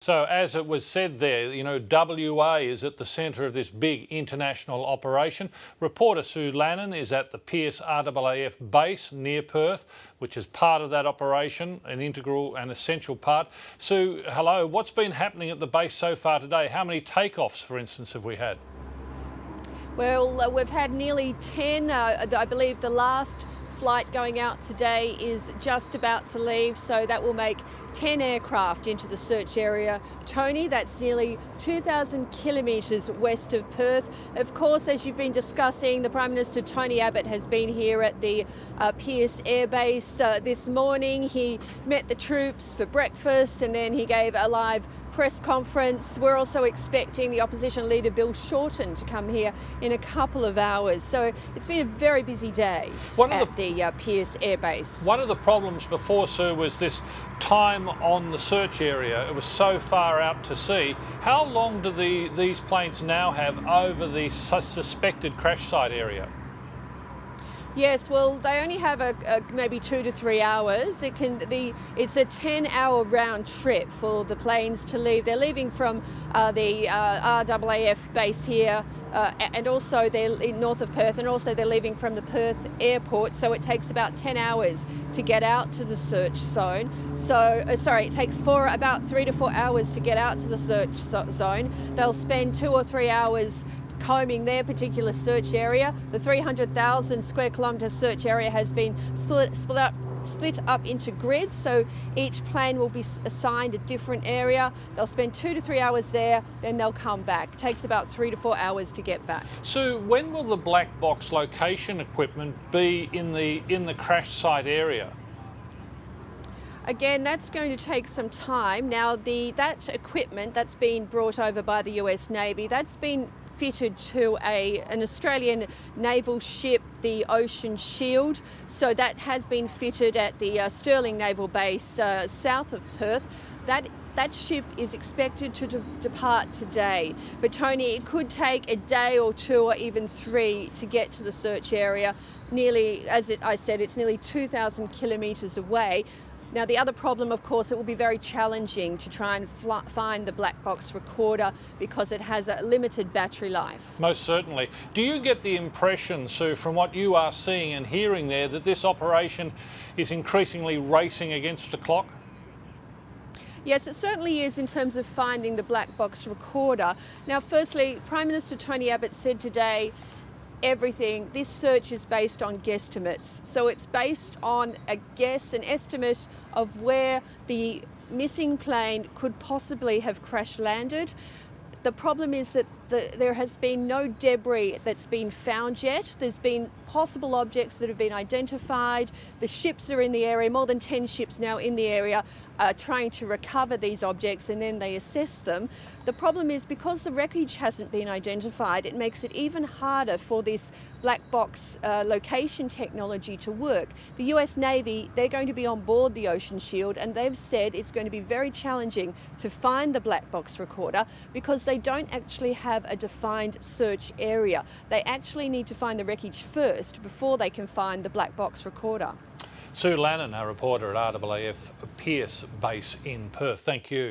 So as it was said there, WA is at the centre of this big international operation. Reporter Sue Lannin is at the Pearce RAAF base near Perth, which is part of that operation, an integral and essential part. Sue, hello. What's been happening at the base so far today? How many takeoffs, for instance, have we had? Well, we've had nearly 10. I believe the last flight going out today is just about to leave, so that will make 10 aircraft into the search area. Tony, that's nearly 2,000 kilometres west of Perth. Of course, as you've been discussing, the Prime Minister Tony Abbott has been here at the Pearce Air Base this morning. He met the troops for breakfast and then he gave a live press conference. We're also expecting the opposition leader Bill Shorten to come here in a couple of hours. So it's been a very busy day at the Pearce Air Base. One of the problems before, Sue, was this time on the search area. It was so far out to sea. How long do these planes now have over the suspected crash site area? Yes, well, they only have maybe 2 to 3 hours. It's a 10-hour round trip for the planes to leave. They're leaving from the RAAF base here, and also they're north of Perth, and also they're leaving from the Perth airport. So it takes about 10 hours to get out to the search zone. So, it takes about 3 to 4 hours to get out to the search zone. They'll spend 2 or 3 hours combing their particular search area. The 300,000 square kilometre search area has been split up into grids, so each plane will be assigned a different area. They'll spend 2 to 3 hours there, then they'll come back. It takes about 3 to 4 hours to get back. So when will the black box location equipment be in the crash site area? Again, that's going to take some time. Now, that equipment that's been brought over by the US Navy, that's been fitted to an Australian naval ship, the Ocean Shield. So that has been fitted at the Stirling Naval Base south of Perth. That ship is expected to depart today. But Tony, it could take a day or 2 or even 3 to get to the search area. I said, it's nearly 2,000 kilometres away. Now, the other problem, of course, it will be very challenging to try and find the black box recorder because it has a limited battery life. Most certainly. Do you get the impression, Sue, from what you are seeing and hearing there, that this operation is increasingly racing against the clock? Yes, it certainly is in terms of finding the black box recorder. Now, firstly, Prime Minister Tony Abbott said today, this search is based on guesstimates. So it's based on an estimate of where the missing plane could possibly have crash landed. The problem is that there has been no debris that's been found yet. There's been possible objects that have been identified. The ships are in the area, more than 10 ships now in the area, trying to recover these objects, and then they assess them. The problem is because the wreckage hasn't been identified, it makes it even harder for this black box location technology to work. The US Navy, they're going to be on board the Ocean Shield, and they've said it's going to be very challenging to find the black box recorder because they don't actually have a defined search area. They actually need to find the wreckage first before they can find the black box recorder. Sue Lannin, our reporter at RAAF Pearce Base in Perth. Thank you.